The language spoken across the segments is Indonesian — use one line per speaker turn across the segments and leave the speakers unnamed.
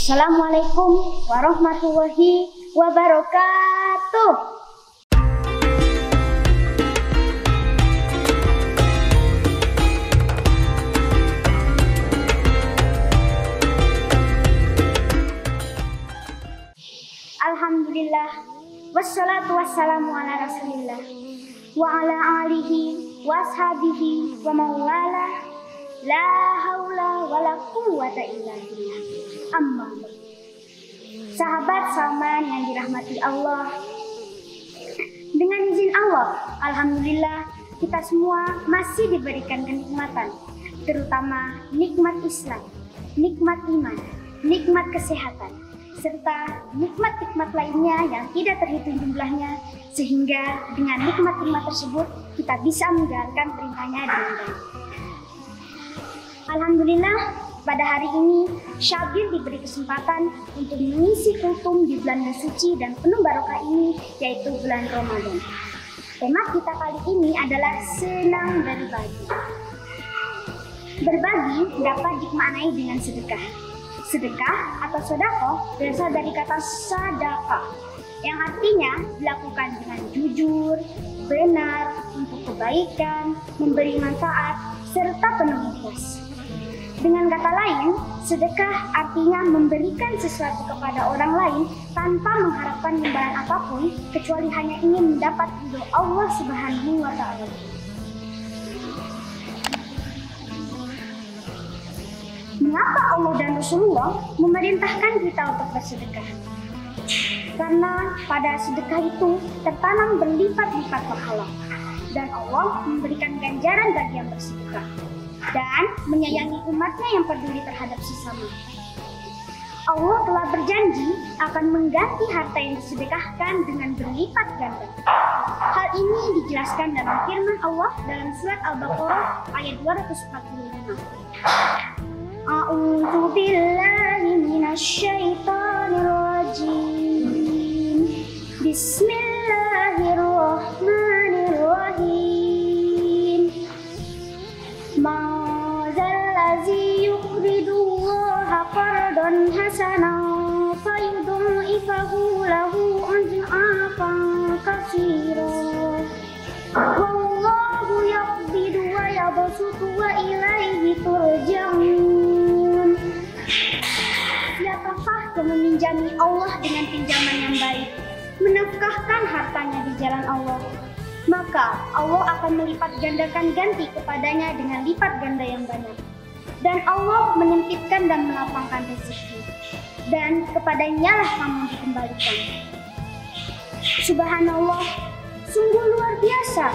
Assalamualaikum warahmatullahi wabarakatuh. Alhamdulillah, wassalatu wassalamu ala rasulillah wa ala alihi wa ashabihi wa mawala, la haula wa la quwwata illa billah. Amma. Sahabat Salman yang dirahmati Allah, dengan izin Allah, alhamdulillah kita semua masih diberikan kenikmatan, terutama nikmat Islam, nikmat iman, nikmat kesehatan, serta nikmat-nikmat lainnya yang tidak terhitung jumlahnya, sehingga dengan nikmat-nikmat tersebut kita bisa menjalankan perintahnya dengan baik. Alhamdulillah, pada hari ini Syabir diberi kesempatan untuk mengisi kultum di bulan suci dan penuh barokah ini, yaitu bulan Ramadan. Tema kita kali ini adalah senang berbagi. Berbagi dapat dimaknai dengan sedekah. Sedekah atau sedekah berasal dari kata sadaqah, yang artinya dilakukan dengan jujur, benar, untuk kebaikan, memberi manfaat, serta penuh ikhlas. Dengan kata lain, sedekah artinya memberikan sesuatu kepada orang lain tanpa mengharapkan imbalan apapun, kecuali hanya ingin mendapat ridho Allah Subhanahu wa Ta'ala. Mengapa Allah dan Rasulullah memerintahkan kita untuk bersedekah? Karena pada sedekah itu tertanam berlipat-lipat pahala, dan Allah memberikan ganjaran bagi yang bersedekah dan menyayangi umatnya yang peduli terhadap sesama. Allah telah berjanji akan mengganti harta yang disedekahkan dengan berlipat ganda. Hal ini dijelaskan dalam firman Allah dalam surat Al-Baqarah ayat 245. A'udzu billahi minasyaitonir rajim. Bismillahirrahmanirrahim. Ma'zallazi yuqridullaha qardan hasanan fayudhi'uhu lahu adhafan katsiran. Wallahu yaqbidu wa yabsutu wa ilaihi turja'un. Siapakah yang meminjami Allah dengan pinjaman yang baik, menafkahkan hartanya di jalan Allah, maka Allah akan melipat gandakan ganti kepadanya dengan lipat ganda yang banyak. Dan Allah menyempitkan dan melapangkan rezeki, dan kepadanya lah kamu dikembalikan. Subhanallah, sungguh luar biasa,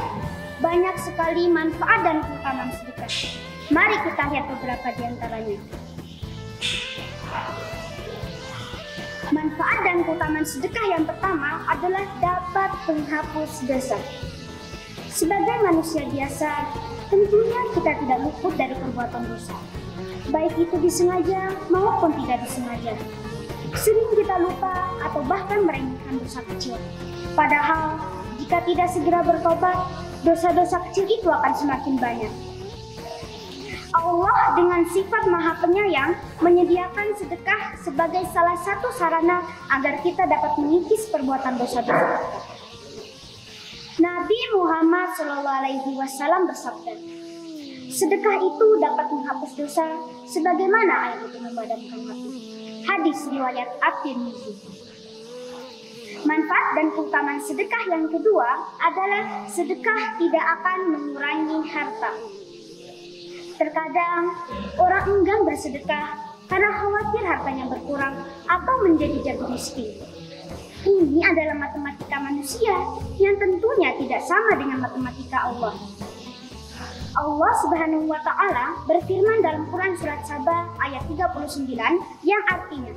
banyak sekali manfaat dan keutamaan sedekah. Mari kita lihat beberapa di antaranya. Manfaat dan keutamaan sedekah yang pertama adalah dapat menghapus dosa. Sebagai manusia biasa, tentunya kita tidak luput dari perbuatan dosa, baik itu disengaja maupun tidak disengaja. Sering kita lupa atau bahkan meremehkan dosa kecil. Padahal, jika tidak segera bertobat, dosa-dosa kecil itu akan semakin banyak. Allah dengan sifat Maha Penyayang menyediakan sedekah sebagai salah satu sarana agar kita dapat mengikis perbuatan dosa-dosa kita. Nabi Muhammad SAW bersabda, sedekah itu dapat menghapus dosa sebagaimana air itu memadamkan api. Hadis riwayat At-Tirmidzi. Manfaat dan keutamaan sedekah yang kedua adalah sedekah tidak akan mengurangi harta. Terkadang orang enggan bersedekah karena khawatir hartanya berkurang atau menjadi jatuh miskin. Ini adalah matematika manusia yang tentunya tidak sama dengan matematika Allah. Allah Subhanahu wa Ta'ala berfirman dalam Quran surat Saba ayat 39 yang artinya,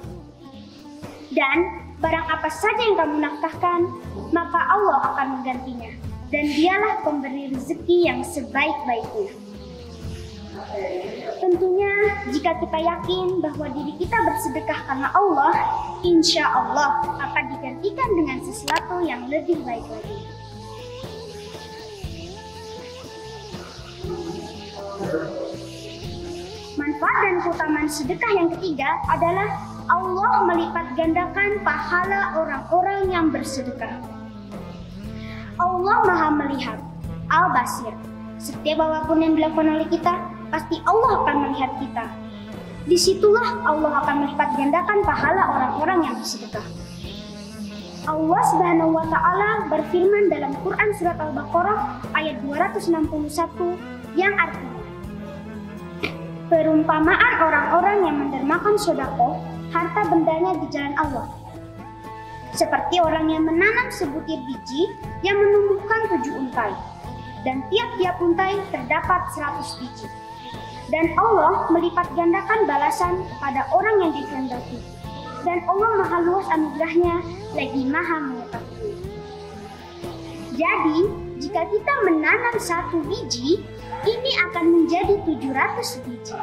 dan barang apa saja yang kamu nafkahkan, maka Allah akan menggantinya, dan dialah pemberi rezeki yang sebaik-baiknya. Tentunya jika kita yakin bahwa diri kita bersedekah karena Allah, insya Allah akan digantikan dengan sesuatu yang lebih baik lagi. Manfaat dan keutamaan sedekah yang ketiga adalah Allah melipat gandakan pahala orang-orang yang bersedekah. Allah Maha Melihat, Al-Basir. Setiap apapun yang dilakukan oleh kita, pasti Allah akan melihat kita. Disitulah Allah akan melipat gandakan pahala orang-orang yang bersedekah. Allah Subhanahu wa Ta'ala berfirman dalam Quran Surat Al-Baqarah ayat 261 yang artinya, perumpamaan orang-orang yang mendermakan sedekah harta bendanya di jalan Allah, seperti orang yang menanam sebutir biji yang menumbuhkan 7 untai, dan tiap-tiap untai terdapat 100 biji. Dan Allah melipat gandakan balasan kepada orang yang dikehendaki. Dan Allah Maha Luas anugerahnya, lagi Maha mengetahui. Jadi, jika kita menanam 1 biji, ini akan menjadi 700 biji.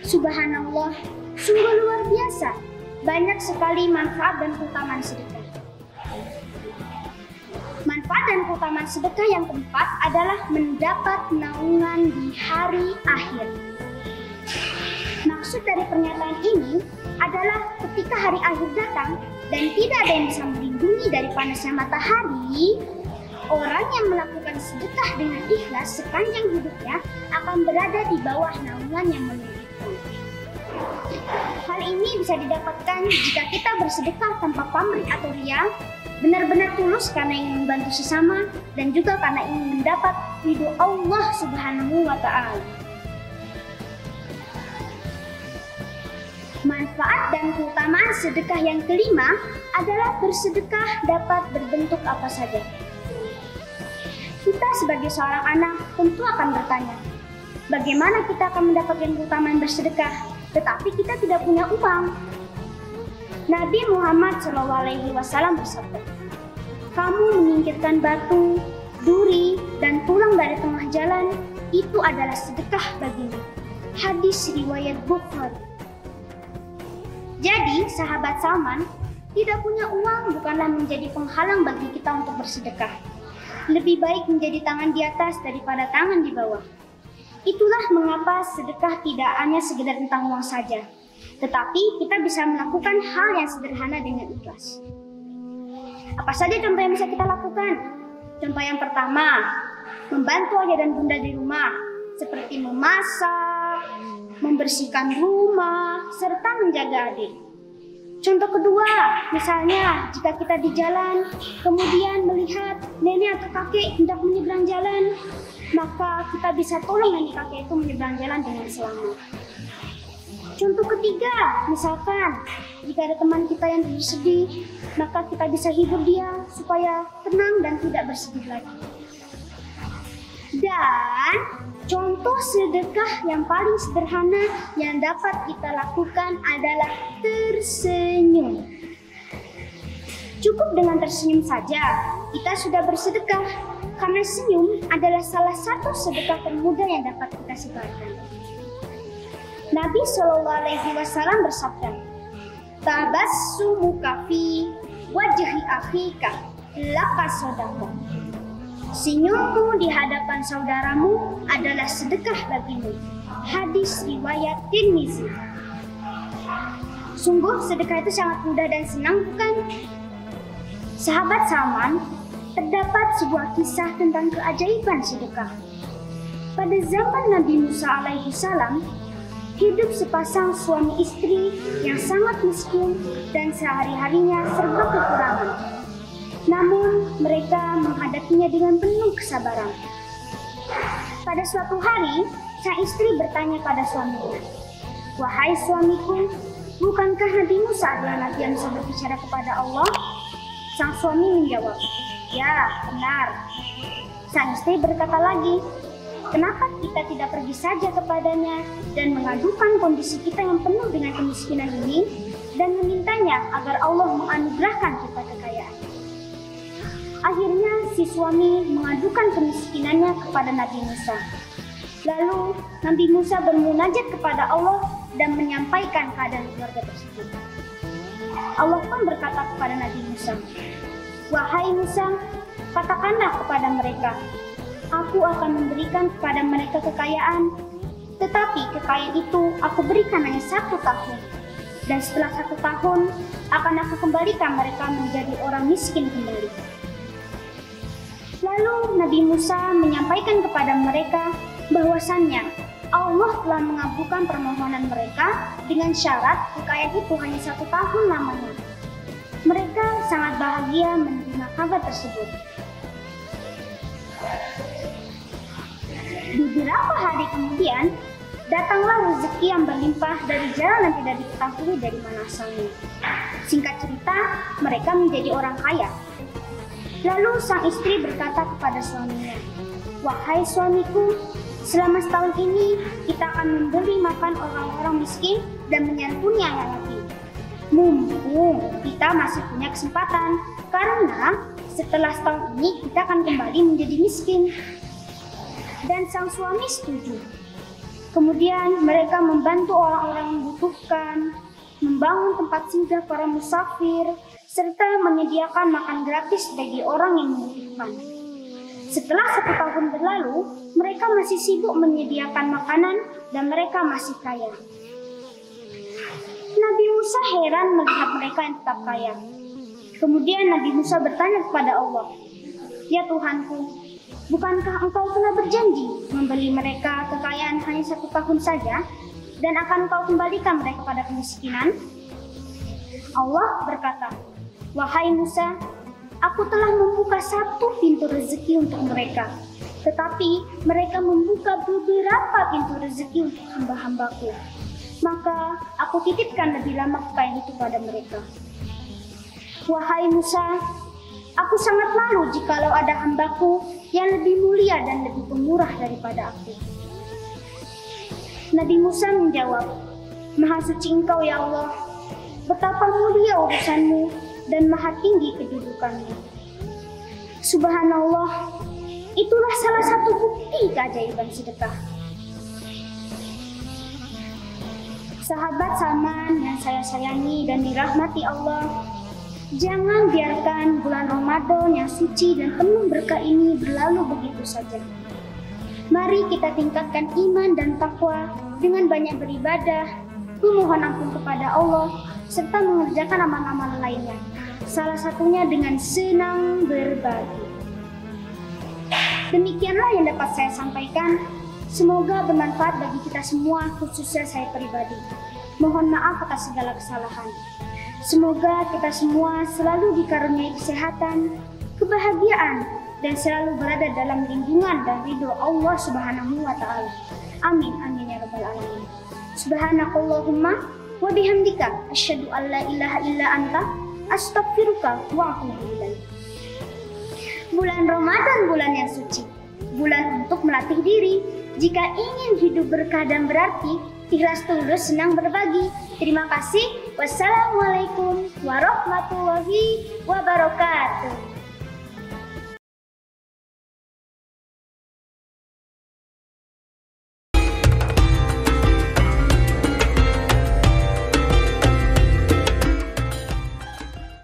Subhanallah, sungguh luar biasa. Banyak sekali manfaat dan keutamaan sedekah. Manfaat dan keutamaan sedekah yang keempat adalah mendapat naungan di hari akhir. Maksud dari pernyataan ini adalah ketika hari akhir datang dan tidak ada yang bisa melindungi dari panasnya matahari, orang yang melakukan sedekah dengan ikhlas sepanjang hidupnya akan berada di bawah naungan yang melindungi. Hal ini bisa didapatkan jika kita bersedekah tanpa pamrih atau riya, benar-benar tulus karena ingin membantu sesama dan juga karena ingin mendapat ridho Allah Subhanahu wa Ta'ala. Manfaat dan keutamaan sedekah yang kelima adalah bersedekah dapat berbentuk apa saja. Kita sebagai seorang anak tentu akan bertanya, bagaimana kita akan mendapatkan keutamaan bersedekah, tetapi kita tidak punya uang? Nabi Muhammad SAW bersabda, kamu menyingkirkan batu, duri, dan tulang dari tengah jalan, itu adalah sedekah bagimu. Hadis riwayat Bukhari. Jadi, sahabat Salman, tidak punya uang bukanlah menjadi penghalang bagi kita untuk bersedekah. Lebih baik menjadi tangan di atas daripada tangan di bawah. Itulah mengapa sedekah tidak hanya sekedar tentang uang saja, tetapi kita bisa melakukan hal yang sederhana dengan ikhlas. Apa saja contoh yang bisa kita lakukan? Contoh yang pertama, membantu ayah dan bunda di rumah, seperti memasak, membersihkan rumah, serta menjaga adik. Contoh kedua, misalnya jika kita di jalan, kemudian melihat nenek atau kakek hendak menyeberang jalan, maka kita bisa tolong nenek kakek itu menyeberang jalan dengan selamat. Contoh ketiga, misalkan jika ada teman kita yang bersedih, maka kita bisa hibur dia supaya tenang dan tidak bersedih lagi. Dan contoh sedekah yang paling sederhana yang dapat kita lakukan adalah tersenyum. Cukup dengan tersenyum saja, kita sudah bersedekah, karena senyum adalah salah satu sedekah termudah yang dapat kita sebarkan. Nabi SAW bersabda, tabassumuka fi wajhi akhika laka shadaqah. Senyummu di hadapan saudaramu adalah sedekah bagimu. Hadis riwayat Tirmizi. Sungguh sedekah itu sangat mudah dan senang, bukan? Sahabat Salman, terdapat sebuah kisah tentang keajaiban sedekah. Pada zaman Nabi Musa alaihi salam, hidup sepasang suami istri yang sangat miskin dan sehari-harinya serba kekurangan. Namun mereka menghadapinya dengan penuh kesabaran. Pada suatu hari, sang istri bertanya pada suaminya, wahai suamiku, bukankah Nabi Musa adalah nabi yang bisa berbicara kepada Allah? Sang suami menjawab, ya benar. Sang istri berkata lagi, kenapa kita tidak pergi saja kepadanya dan mengadukan kondisi kita yang penuh dengan kemiskinan ini dan memintanya agar Allah menganugerahkan kita kekayaan. Akhirnya si suami mengadukan kemiskinannya kepada Nabi Musa. Lalu Nabi Musa bermunajat kepada Allah dan menyampaikan keadaan keluarga tersebut. Allah pun berkata kepada Nabi Musa, wahai Musa, katakanlah kepada mereka, aku akan memberikan kepada mereka kekayaan, tetapi kekayaan itu aku berikan hanya 1 tahun. Dan setelah 1 tahun akan aku kembalikan mereka menjadi orang miskin kembali. Lalu Nabi Musa menyampaikan kepada mereka bahwasannya Allah telah mengabulkan permohonan mereka dengan syarat kekayaan itu hanya 1 tahun lamanya. Mereka sangat bahagia menerima kabar tersebut. Beberapa hari kemudian, datanglah rezeki yang berlimpah dari jalan yang tidak diketahui dari mana asalnya. Singkat cerita, mereka menjadi orang kaya. Lalu sang istri berkata kepada suaminya, "Wahai suamiku, selama setahun ini kita akan memberi makan orang-orang miskin dan menyantuni yang lagi. Mumpung kita masih punya kesempatan, karena setelah setahun ini kita akan kembali menjadi miskin." Dan sang suami setuju. Kemudian mereka membantu orang-orang yang membutuhkan, membangun tempat singgah para musafir, serta menyediakan makan gratis bagi orang yang membutuhkan. Setelah 1 tahun berlalu, mereka masih sibuk menyediakan makanan dan mereka masih kaya. Nabi Musa heran melihat mereka yang tetap kaya. Kemudian Nabi Musa bertanya kepada Allah, "Ya Tuhanku, bukankah engkau telah berjanji memberi mereka kekayaan hanya 1 tahun saja dan akan engkau kembalikan mereka pada kemiskinan?" Allah berkata, "Wahai Musa, aku telah membuka 1 pintu rezeki untuk mereka, tetapi mereka membuka beberapa pintu rezeki untuk hamba-hambaku. Maka aku titipkan lebih lama kekayaan itu pada mereka. Wahai Musa, aku sangat malu jikalau ada hambaku yang lebih mulia dan lebih pemurah daripada aku." Nabi Musa menjawab, "Maha suci Engkau ya Allah, betapa mulia urusanmu dan maha tinggi kedudukanmu. Subhanallah, itulah salah satu bukti keajaiban sedekah." Sahabat Salman yang saya sayangi dan dirahmati Allah, jangan biarkan bulan Ramadan yang suci dan penuh berkah ini berlalu begitu saja. Mari kita tingkatkan iman dan takwa dengan banyak beribadah, memohon ampun kepada Allah, serta mengerjakan amal-amal lainnya. Salah satunya dengan senang berbagi. Demikianlah yang dapat saya sampaikan. Semoga bermanfaat bagi kita semua, khususnya saya pribadi. Mohon maaf atas segala kesalahan. Semoga kita semua selalu dikaruniai kesehatan, kebahagiaan, dan selalu berada dalam lindungan dan ridho Allah Subhanahu wa Ta'ala. Amin, amin ya Rabbal 'Alamin. Subhanakallahumma wa bihamdika asyhadu an la ilaha illa anta astaghfiruka wa atubu ilaik. Bulan Ramadan, bulan yang suci, bulan untuk melatih diri. Jika ingin hidup berkah dan berarti, ikhlas tulus senang berbagi. Terima kasih. Wassalamualaikum warahmatullahi wabarakatuh.